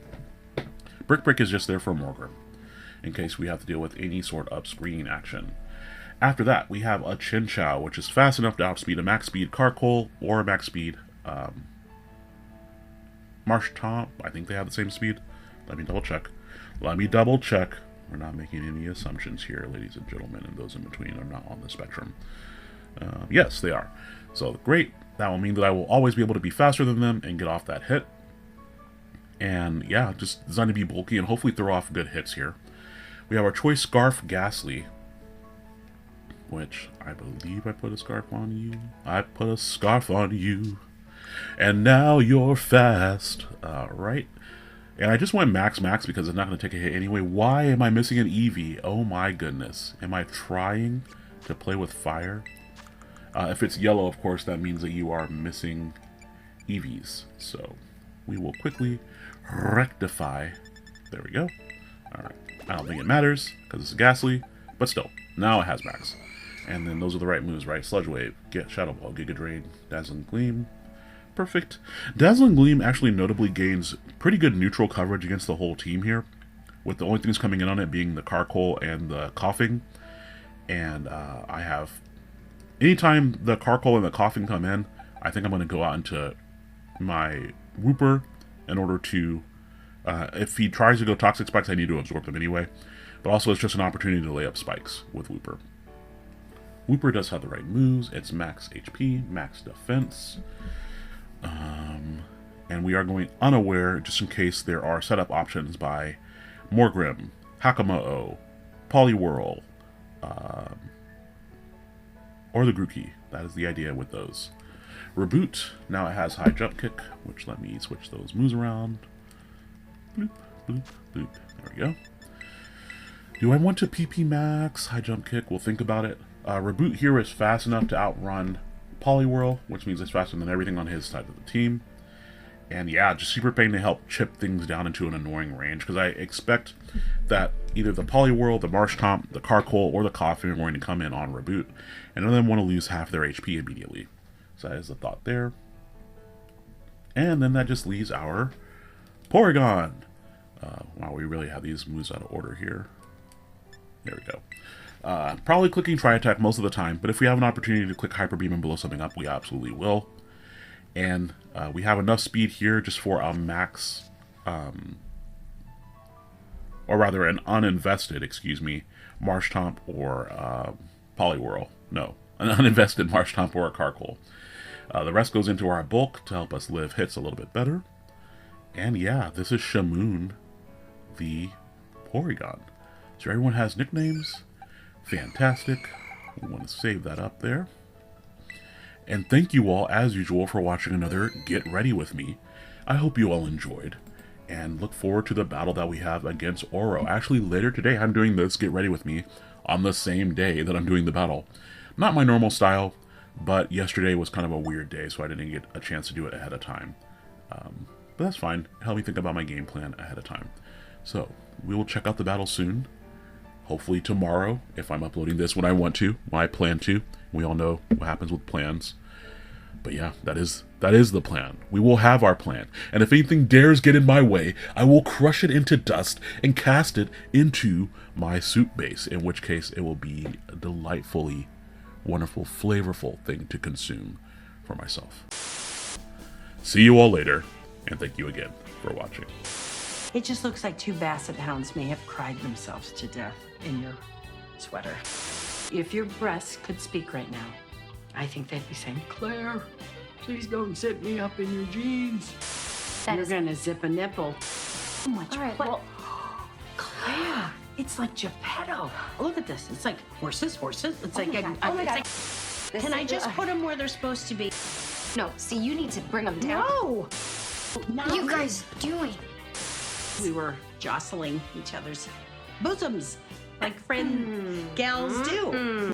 Brick is just there for Morgrem, in case we have to deal with any sort of screening action. After that, we have a Chinchou, which is fast enough to outspeed a max speed Carkol or a max speed Marshtomp. I think they have the same speed. Let me double check. We're not making any assumptions here, ladies and gentlemen, and those in between are not on the spectrum. Yes, they are. So, great. That will mean that I will always be able to be faster than them and get off that hit. And, yeah, just designed to be bulky and hopefully throw off good hits here. We have our Choice Scarf Ghastly, which I believe I put a scarf on you. I put a scarf on you. And now you're fast. Right? And I just went max because it's not going to take a hit anyway. Why am I missing an Eevee? Oh my goodness. Am I trying to play with fire? If it's yellow, of course, that means that you are missing EVs. So we will quickly rectify. There we go. Alright. I don't think it matters, because it's ghastly, but still. Now it has max. And then those are the right moves, right? Sludge Wave, get Shadow Ball, Giga Drain, Dazzling Gleam. Perfect. Dazzling Gleam actually notably gains pretty good neutral coverage against the whole team here, with the only things coming in on it being the Carcoal and the Coughing. And I have... Anytime the Carcoal and the Coughing come in, I think I'm going to go out into my Wooper in order to... if he tries to go Toxic Spikes, I need to absorb them anyway. But also it's just an opportunity to lay up spikes with Wooper. Wooper does have the right moves. It's max HP, max defense. And we are going unaware, just in case there are setup options by Morgrim, Hakamo-o, Poliwhirl, or the Grookey. That is the idea with those. Reboot, now it has high jump kick, which let me switch those moves around. Bloop, bloop, bloop. There we go. Do I want to PP max high jump kick? We'll think about it. Reboot here is fast enough to outrun Poliwhirl, which means it's faster than everything on his side of the team. And yeah, just super pain to help chip things down into an annoying range, because I expect that either the Poliwhirl, the Marshtomp, the Carcoal, or the Coughing are going to come in on Reboot, and none of them want to lose half their HP immediately. So that is the thought there. And then that just leaves our Porygon. Wow, we really have these moves out of order here. There we go. Probably clicking Tri Attack most of the time, but if we have an opportunity to click Hyper Beam and blow something up, we absolutely will. And we have enough speed here just for a max, or rather an uninvested, excuse me, Marshtomp or Poliwhirl. No, an uninvested Marshtomp or a Carcoal. The rest goes into our bulk to help us live hits a little bit better. And yeah, this is Shamoon, the Porygon. So everyone has nicknames. Fantastic. We want to save that up there. And thank you all, as usual, for watching another Get Ready With Me. I hope you all enjoyed, and look forward to the battle that we have against Oro. Actually, later today, I'm doing this Get Ready With Me on the same day that I'm doing the battle. Not my normal style, but yesterday was kind of a weird day, so I didn't get a chance to do it ahead of time. But that's fine. Help me think about my game plan ahead of time. So, we will check out the battle soon. Hopefully tomorrow, if I'm uploading this when I want to, when I plan to. We all know what happens with plans. But yeah, that is the plan. We will have our plan. And if anything dares get in my way, I will crush it into dust and cast it into my soup base. In which case, it will be a delightfully wonderful, flavorful thing to consume for myself. See you all later, and thank you again for watching. It just looks like two basset hounds may have cried themselves to death in your sweater. If your breasts could speak right now, I think they'd be saying, Claire, please don't zip me up in your jeans. You're gonna zip a nipple. So much. All right, well, well, Claire, it's like Geppetto. Look at this. It's like horses. It's like, oh my God. it's like, can I just put them where they're supposed to be? no, see, you need to bring them down. No. What are you guys doing? We were jostling each other's bosoms like friend gals do.